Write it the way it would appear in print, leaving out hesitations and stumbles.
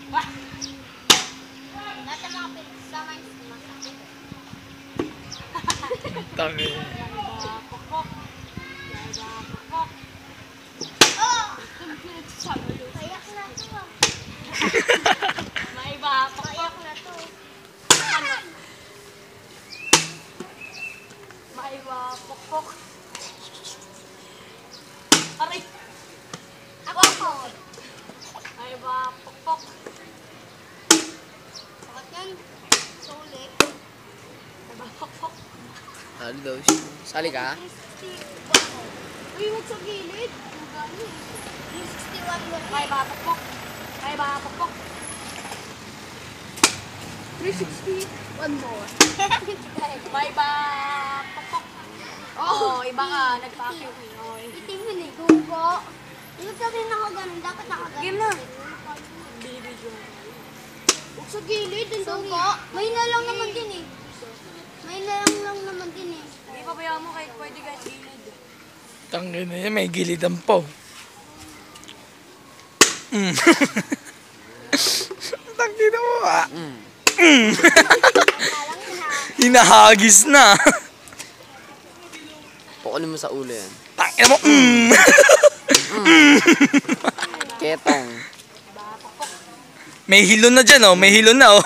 Lahat ng mga pinsama yung sumasakit. Tami. Pokpok. Pokpok. Oh! Kayak na to. May iba, Kayak na to. may iba, pokpok. Aray! Ako ako. May iba, pokpok. Bakit yan? Sulit. May iba, pokpok. Sali daw. Sali ka? 361. Uy, huwag sa gilid. 361 mo May iba, pokpok. May iba, pokpok. 360. One more. May iba, pokpok. Oo, iba ka. Nagpa-akyw. Itim yun eh. Gugo. Ibig sabihin ako ganun. Dapat nakaganon. Game na. Binibidyo. Huwag sa gilid. Sugo. May na lang naman din eh. May na lang naman din eh. Hindi pabayaan mo kahit pwede kahit gilid. Tangin na yan, may gilidan pa. Tangin na mo ah. Alam mo na. Hinahagis na. Pukunin mo sa ulo yan. Tangin na mo. Ketong. May hilon na dyan oh. May hilon na oh.